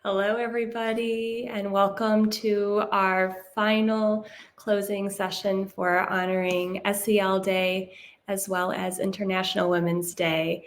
Hello, everybody, and welcome to our final closing session for honoring SEL Day as well as International Women's Day.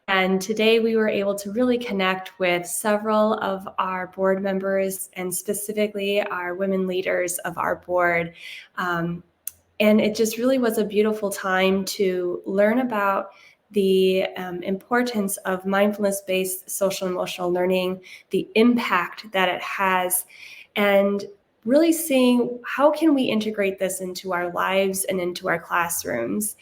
And today we were able to really connect with several of our board members and specifically our women leaders of our board. And it just really was a beautiful time to learn about the importance of mindfulness-based social and emotional learning, the impact that it has, and really seeing how can we integrate this into our lives and into our classrooms.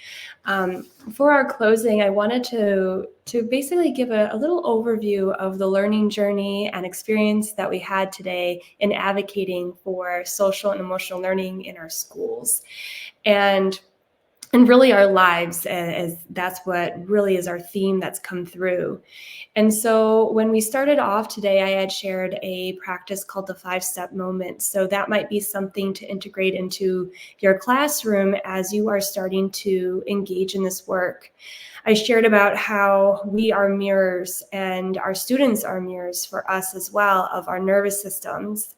For our closing, I wanted to basically give a little overview of the learning journey and experience that we had today in advocating for social and emotional learning in our schools. And really our lives, as that's what really is our theme that's come through. And so when we started off today, I had shared a practice called the 5-step moment. So that might be something to integrate into your classroom as you are starting to engage in this work. I shared about how we are mirrors and our students are mirrors for us as well of our nervous systems.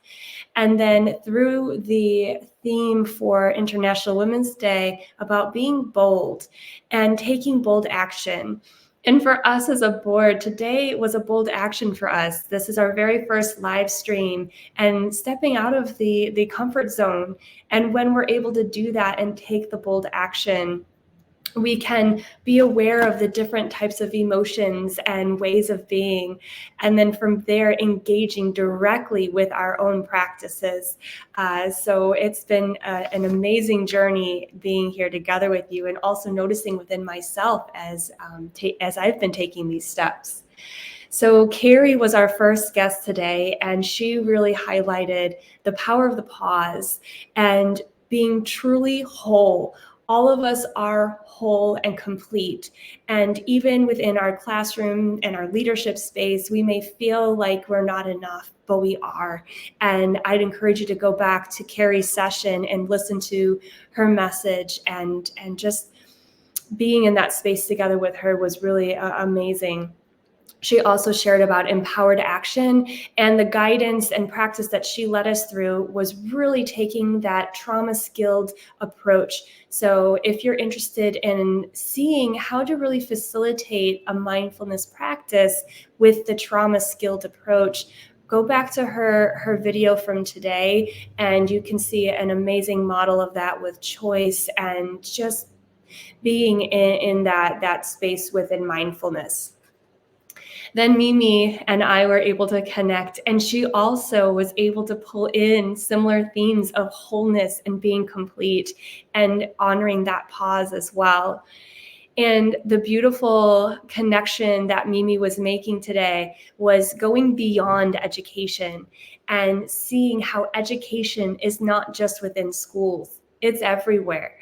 And then through the theme for International Women's Day about being bold and taking bold action. And for us as a board, today was a bold action for us. This is our very first live stream and stepping out of the comfort zone. And when we're able to do that and take the bold action, we can be aware of the different types of emotions and ways of being, and then from there engaging directly with our own practices. So it's been an amazing journey being here together with you, and also noticing within myself as I've been taking these steps. So Carrie was our first guest today, and she really highlighted the power of the pause and being truly whole. All of us are whole and complete. And even within our classroom and our leadership space, we may feel like we're not enough, but we are. And I'd encourage you to go back to Carrie's session and listen to her message, and just being in that space together with her was really amazing. She also shared about empowered action, and the guidance and practice that she led us through was really taking that trauma-skilled approach. So if you're interested in seeing how to really facilitate a mindfulness practice with the trauma-skilled approach, go back to her video from today, and you can see an amazing model of that with choice and just being in that space within mindfulness. Then Mimi and I were able to connect, and she also was able to pull in similar themes of wholeness and being complete and honoring that pause as well. And the beautiful connection that Mimi was making today was going beyond education and seeing how education is not just within schools, it's everywhere.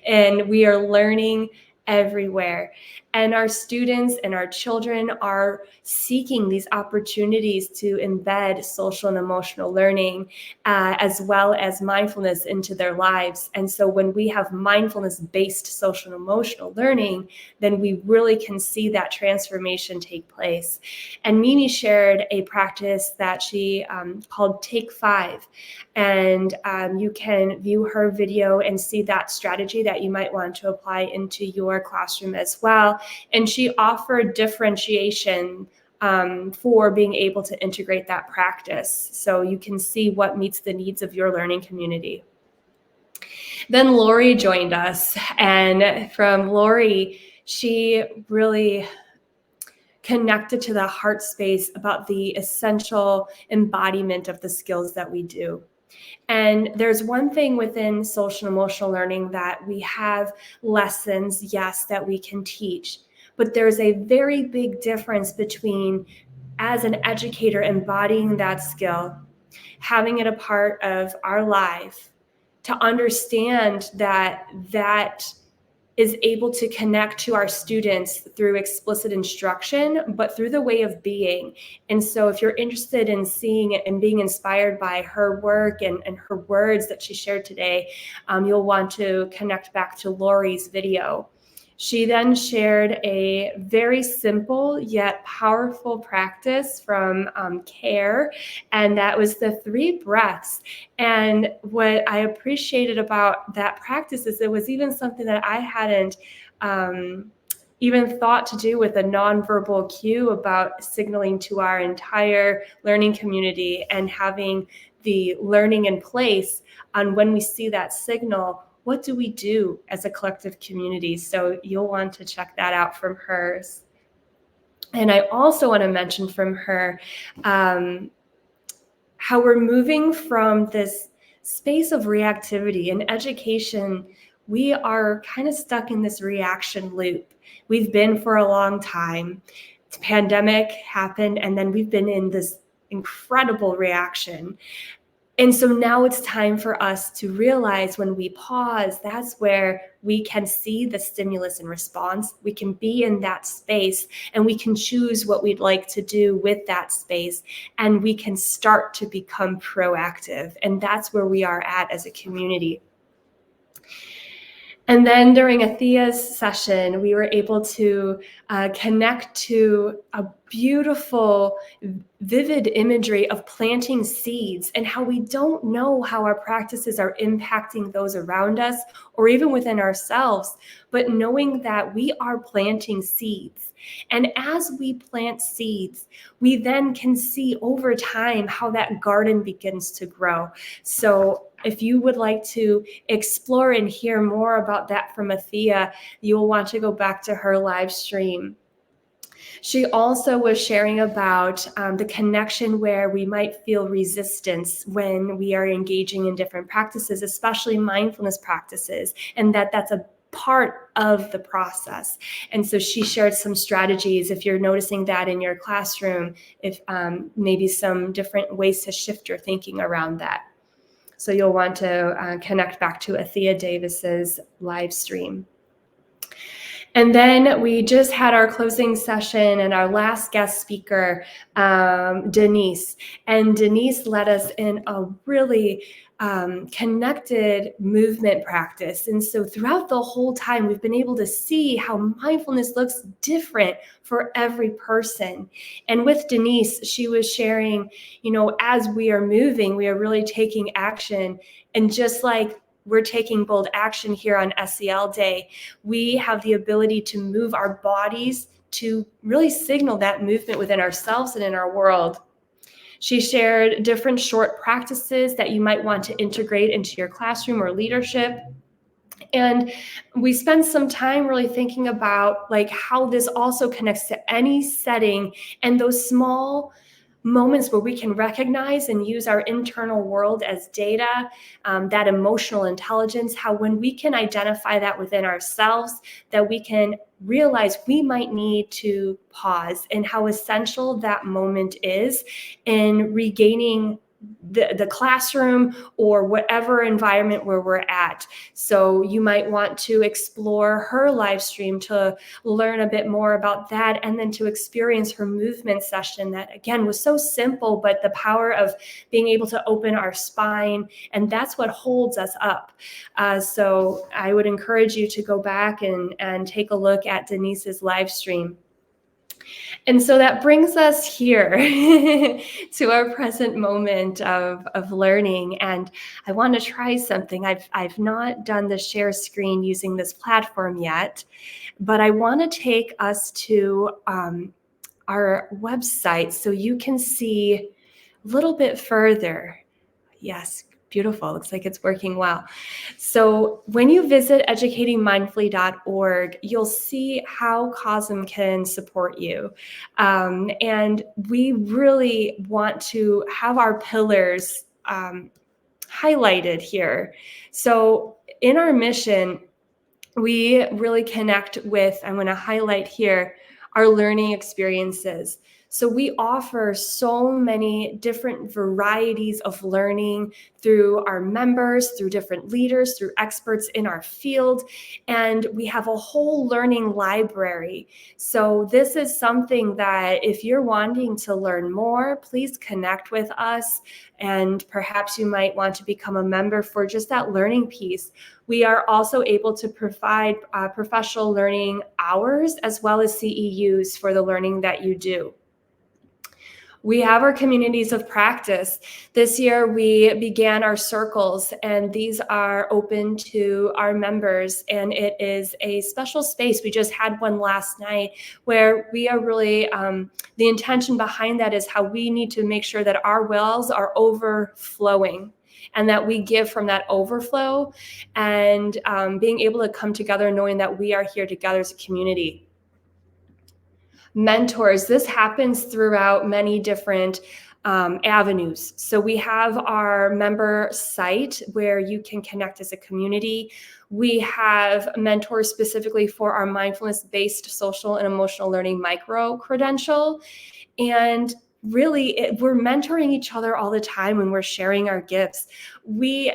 And we are learning everywhere. And our students and our children are seeking these opportunities to embed social and emotional learning as well as mindfulness into their lives. And so when we have mindfulness-based social and emotional learning, then we really can see that transformation take place. And Mimi shared a practice that she called Take 5. And you can view her video and see that strategy that you might want to apply into your classroom as well. And she offered differentiation for being able to integrate that practice, so you can see what meets the needs of your learning community. Then Lori joined us, and from Lori, she really connected to the heart space about the essential embodiment of the skills that we do. And there's one thing within social and emotional learning that we have lessons, yes, that we can teach, but there's a very big difference between, as an educator, embodying that skill, having it a part of our life, to understand that that is able to connect to our students through explicit instruction, but through the way of being. And so if you're interested in seeing it and being inspired by her work and her words that she shared today, you'll want to connect back to Lori's video. She then shared a very simple yet powerful practice from CARE, and that was the 3 breaths. And what I appreciated about that practice is it was even something that I hadn't even thought to do with a nonverbal cue about signaling to our entire learning community and having the learning in place on when we see that signal, what do we do as a collective community? So you'll want to check that out from hers. And I also want to mention from her how we're moving from this space of reactivity. In education, we are kind of stuck in this reaction loop. We've been for a long time. The pandemic happened, and then we've been in this incredible reaction. And so now it's time for us to realize when we pause, that's where we can see the stimulus and response. We can be in that space and we can choose what we'd like to do with that space. And we can start to become proactive. And that's where we are at as a community. And then during Athea's session, we were able to connect to a beautiful, vivid imagery of planting seeds and how we don't know how our practices are impacting those around us or even within ourselves, but knowing that we are planting seeds. And as we plant seeds, we then can see over time how that garden begins to grow. So if you would like to explore and hear more about that from Athea, you will want to go back to her live stream. She also was sharing about the connection where we might feel resistance when we are engaging in different practices, especially mindfulness practices, and that's a part of the process. And so she shared some strategies if you're noticing that in your classroom, if maybe some different ways to shift your thinking around that. So you'll want to connect back to Athea Davis's live stream. And then we just had our closing session and our last guest speaker, Denise. And Denise led us in a really connected movement practice. And so throughout the whole time, we've been able to see how mindfulness looks different for every person. And with Denise, she was sharing, as we are moving, we are really taking action. And just like we're taking bold action here on SEL Day, we have the ability to move our bodies to really signal that movement within ourselves and in our world. She shared different short practices that you might want to integrate into your classroom or leadership. And we spent some time really thinking about how this also connects to any setting and those small moments where we can recognize and use our internal world as data, that emotional intelligence, how when we can identify that within ourselves, that we can realize we might need to pause, and how essential that moment is in regaining the classroom or whatever environment where we're at. So you might want to explore her live stream to learn a bit more about that, and then to experience her movement session that, again, was so simple, but the power of being able to open our spine, and that's what holds us up. So I would encourage you to go back and take a look at Denise's live stream. And so that brings us here to our present moment of learning. And I want to try something. I've not done the share screen using this platform yet, but I want to take us to our website so you can see a little bit further. Yes. Beautiful. Looks like it's working well. So when you visit educatingmindfully.org, you'll see how COSM can support you. And we really want to have our pillars highlighted here. So in our mission, we really connect with, I'm going to highlight here, our learning experiences. So we offer so many different varieties of learning through our members, through different leaders, through experts in our field, and we have a whole learning library. So this is something that if you're wanting to learn more, please connect with us, and perhaps you might want to become a member for just that learning piece. We are also able to provide professional learning hours as well as CEUs for the learning that you do. We have our communities of practice. This year, we began our circles, and these are open to our members, and it is a special space. We just had one last night where we are really, the intention behind that is how we need to make sure that our wells are overflowing and that we give from that overflow, and being able to come together knowing that we are here together as a community. Mentors, this happens throughout many different avenues. So we have our member site where you can connect as a community. We have mentors specifically for our mindfulness-based social and emotional learning micro credential. And really, we're mentoring each other all the time when we're sharing our gifts.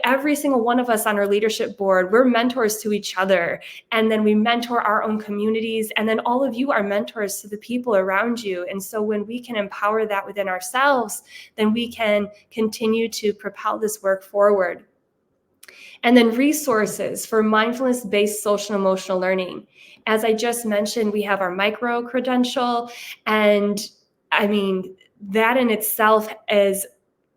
Every single one of us on our leadership board, we're mentors to each other. And then we mentor our own communities. And then all of you are mentors to the people around you. And so when we can empower that within ourselves, then we can continue to propel this work forward. And then resources for mindfulness-based social and emotional learning. As I just mentioned, we have our micro credential, and I mean, that in itself is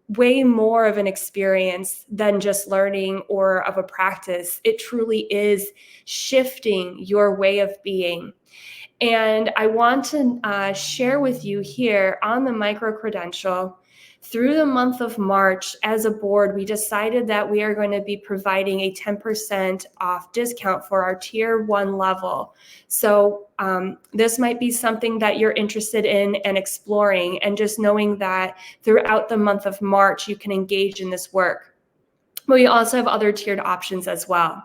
way more of an experience than just learning or of a practice. It truly is shifting your way of being. And I want to share with you here on the micro credential, through the month of March, as a board, we decided that we are going to be providing a 10% off discount for our tier 1 level. So this might be something that you're interested in and exploring, and just knowing that throughout the month of March, you can engage in this work. But we also have other tiered options as well.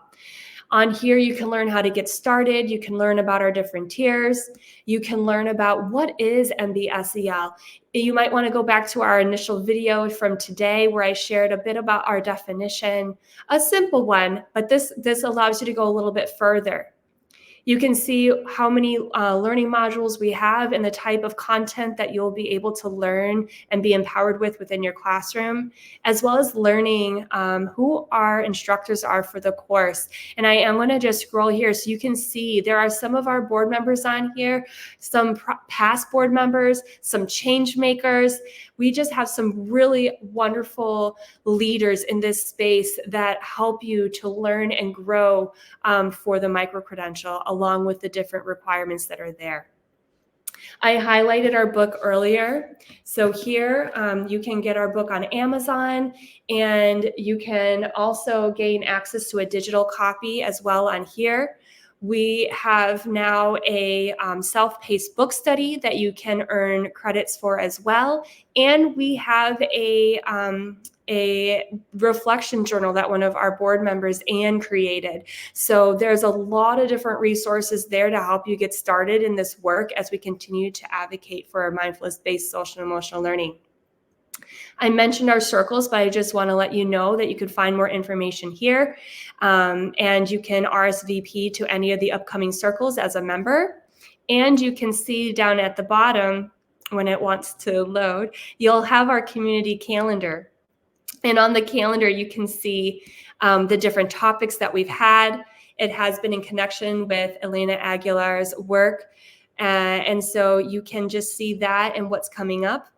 On here, you can learn how to get started. You can learn about our different tiers. You can learn about what is MBSEL. You might want to go back to our initial video from today where I shared a bit about our definition, a simple one, but this allows you to go a little bit further. You can see how many learning modules we have and the type of content that you'll be able to learn and be empowered with within your classroom, as well as learning who our instructors are for the course. And I am going to just scroll here so you can see there are some of our board members on here, some past board members, some change makers. We just have some really wonderful leaders in this space that help you to learn and grow for the micro-credential, along with the different requirements that are there. I highlighted our book earlier. So here you can get our book on Amazon, and you can also gain access to a digital copy as well on here. We have now a self-paced book study that you can earn credits for as well. And we have a reflection journal that one of our board members, Anne, created. So there's a lot of different resources there to help you get started in this work as we continue to advocate for mindfulness-based social and emotional learning. I mentioned our circles, but I just want to let you know that you could find more information here, and you can RSVP to any of the upcoming circles as a member. And you can see down at the bottom, when it wants to load, you'll have our community calendar. And on the calendar, you can see the different topics that we've had. It has been in connection with Elena Aguilar's work. And so you can just see that and what's coming up.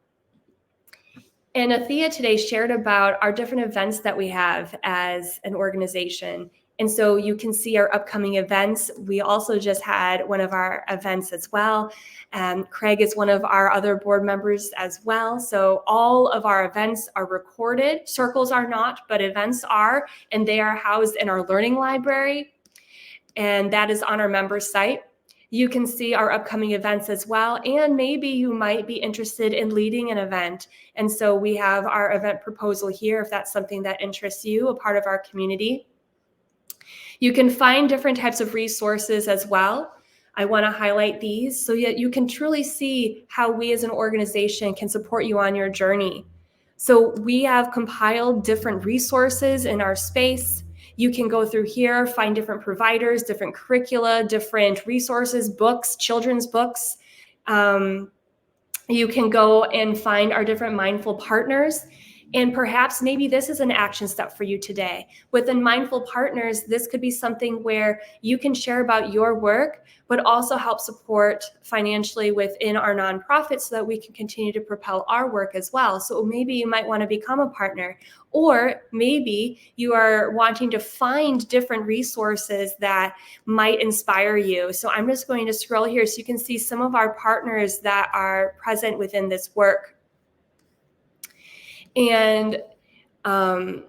And Athea today shared about our different events that we have as an organization. And so you can see our upcoming events. We also just had one of our events as well. Craig is one of our other board members as well. So all of our events are recorded. Circles are not, but events are, and they are housed in our learning library. And that is on our member site. You can see our upcoming events as well. And maybe you might be interested in leading an event. And so we have our event proposal here, if that's something that interests you, a part of our community. You can find different types of resources as well. I want to highlight these so that you can truly see how we as an organization can support you on your journey. So we have compiled different resources in our space. You can go through here, find different providers, different curricula, different resources, books, children's books. You can go and find our different mindful partners. And perhaps maybe this is an action step for you today. Within Mindful Partners, this could be something where you can share about your work, but also help support financially within our nonprofit so that we can continue to propel our work as well. So maybe you might want to become a partner, or maybe you are wanting to find different resources that might inspire you. So I'm just going to scroll here so you can see some of our partners that are present within this work. And there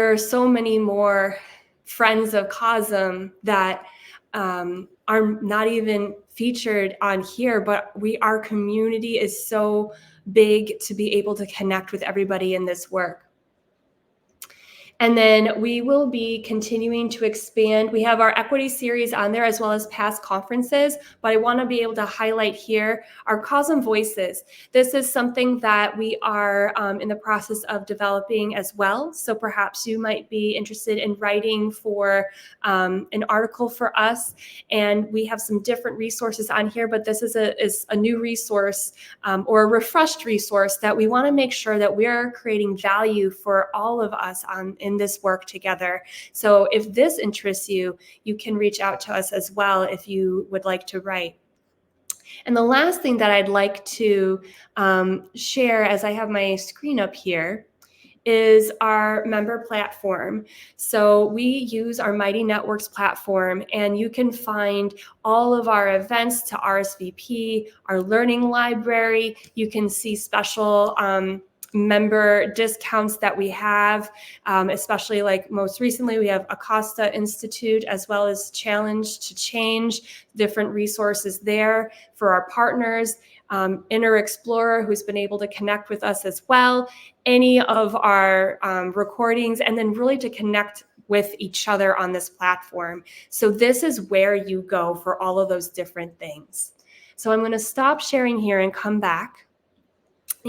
are so many more friends of COSM that are not even featured on here, but our community is so big to be able to connect with everybody in this work. And then we will be continuing to expand. We have our equity series on there as well as past conferences, but I want to be able to highlight here our COSM Voices. This is something that we are in the process of developing as well. So perhaps you might be interested in writing for an article for us. And we have some different resources on here, but this is a new resource or a refreshed resource that we want to make sure that we are creating value for all of us in this work together. So if this interests you, you can reach out to us as well if you would like to write. And the last thing that I'd like to share as I have my screen up here is our member platform. So we use our Mighty Networks platform, and you can find all of our events to RSVP, our learning library. You can see special member discounts that we have, especially like most recently, we have Acosta Institute as well as Challenge to Change, different resources there for our partners. Inner Explorer, who's been able to connect with us as well, any of our recordings, and then really to connect with each other on this platform. So this is where you go for all of those different things. So I'm going to stop sharing here and come back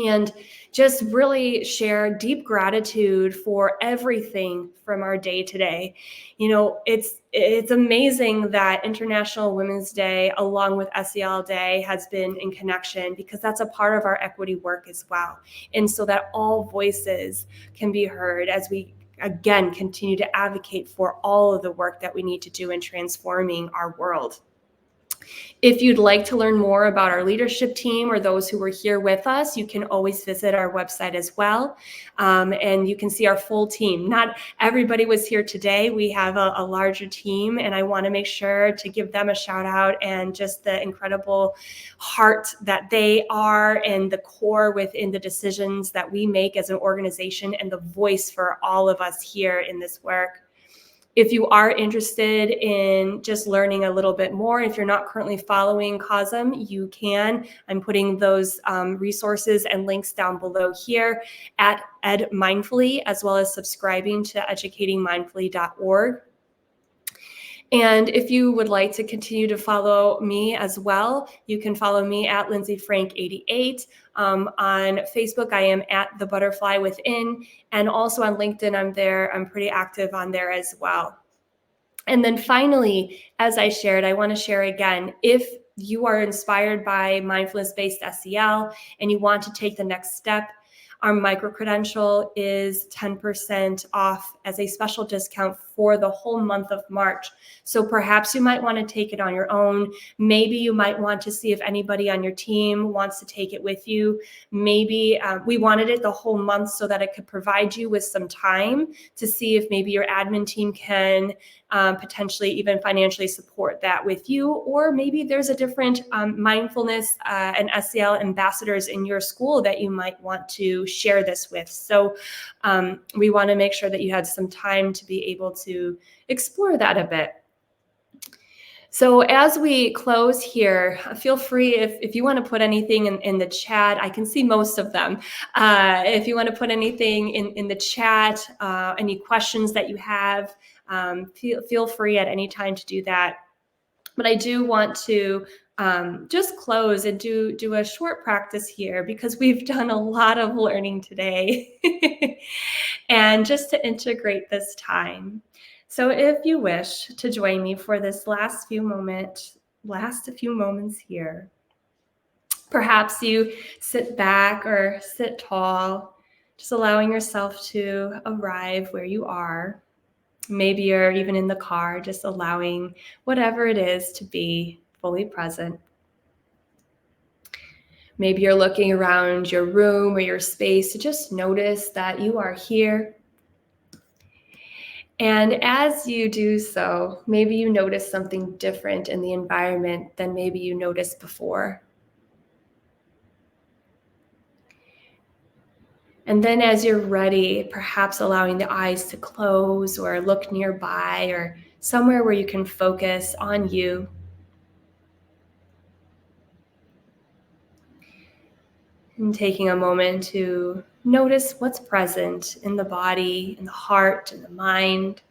and just really share deep gratitude for everything from our day today. You know, it's amazing that International Women's Day, along with SEL Day, has been in connection, because that's a part of our equity work as well. And so that all voices can be heard as we, again, continue to advocate for all of the work that we need to do in transforming our world. If you'd like to learn more about our leadership team or those who were here with us, you can always visit our website as well. And you can see our full team. Not everybody was here today. We have a larger team, and I want to make sure to give them a shout out and just the incredible heart that they are and the core within the decisions that we make as an organization and the voice for all of us here in this work. If you are interested in just learning a little bit more, if you're not currently following COSM, you can. I'm putting those resources and links down below here at Ed Mindfully, as well as subscribing to educatingmindfully.org. And if you would like to continue to follow me as well, you can follow me at Lindsey Frank 88. On Facebook, I am at The Butterfly Within. And also on LinkedIn, I'm there. I'm pretty active on there as well. And then finally, as I shared, I want to share again, if you are inspired by mindfulness-based SEL and you want to take the next step, our micro-credential is 10% off as a special discount for the whole month of March. So perhaps you might want to take it on your own. Maybe you might want to see if anybody on your team wants to take it with you. Maybe we wanted it the whole month so that it could provide you with some time to see if maybe your admin team can potentially even financially support that with you. Or maybe there's a different mindfulness and SEL ambassadors in your school that you might want to share this with. So we want to make sure that you had some time to be able to explore that a bit. So as we close here, feel free if you want to put anything in the chat. I can see most of them. If you want to put anything in the chat, any questions that you have, feel free at any time to do that. But I do want to just close and do a short practice here because we've done a lot of learning today and just to integrate this time. So if you wish to join me for this last few moments here, perhaps you sit back or sit tall, just allowing yourself to arrive where you are. Maybe you're even in the car, just allowing whatever it is to be fully present. Maybe you're looking around your room or your space to just notice that you are here. And as you do so, maybe you notice something different in the environment than maybe you noticed before. And then as you're ready, perhaps allowing the eyes to close or look nearby or somewhere where you can focus on you. And taking a moment to notice what's present in the body, in the heart, in the mind.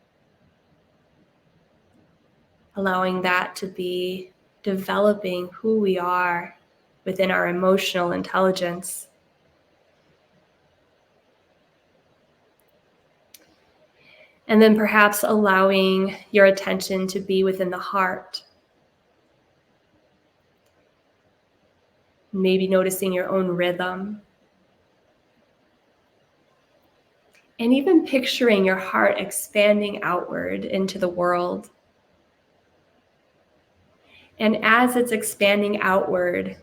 Allowing that to be developing who we are within our emotional intelligence. And then perhaps allowing your attention to be within the heart. Maybe noticing your own rhythm. And even picturing your heart expanding outward into the world. And as it's expanding outward,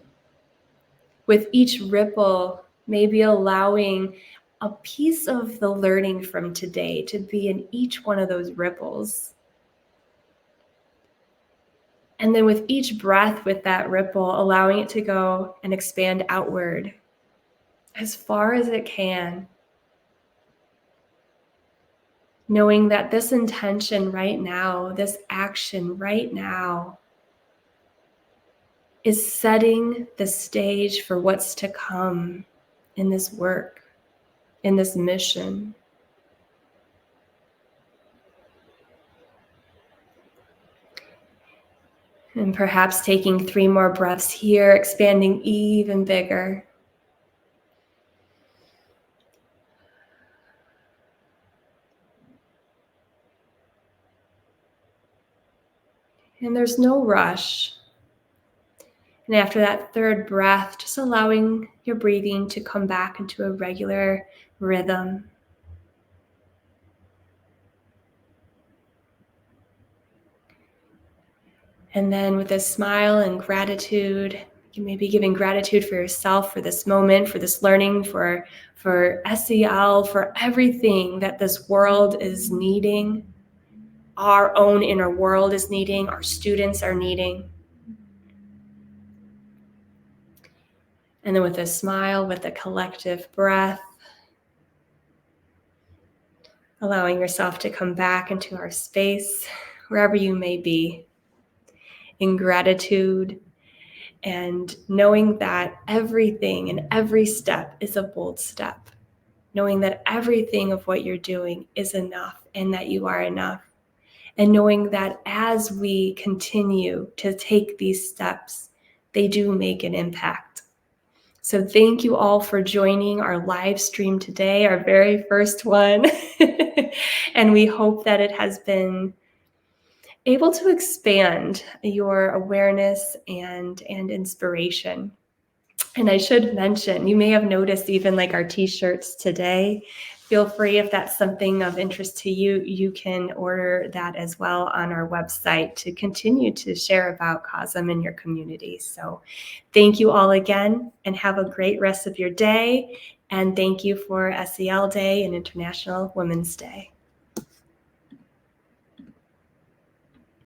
with each ripple, maybe allowing a piece of the learning from today to be in each one of those ripples. And then with each breath with that ripple, allowing it to go and expand outward as far as it can. Knowing that this intention right now, this action right now, is setting the stage for what's to come in this work, in this mission. And perhaps taking 3 more breaths here, expanding even bigger. And there's no rush. And after that 3rd breath, just allowing your breathing to come back into a regular rhythm. And then with a smile and gratitude, you may be giving gratitude for yourself, for this moment, for this learning, for SEL, for everything that this world is needing, our own inner world is needing, our students are needing. And then with a smile, with a collective breath, allowing yourself to come back into our space, wherever you may be, in gratitude, and knowing that everything and every step is a bold step. Knowing that everything of what you're doing is enough and that you are enough. And knowing that as we continue to take these steps, they do make an impact. So thank you all for joining our live stream today, our very first one. And we hope that it has been able to expand your awareness and inspiration. And I should mention, you may have noticed even like our t-shirts today. Feel free, if that's something of interest to you, you can order that as well on our website to continue to share about COSM in your community. So thank you all again and have a great rest of your day. And thank you for SEL Day and International Women's Day.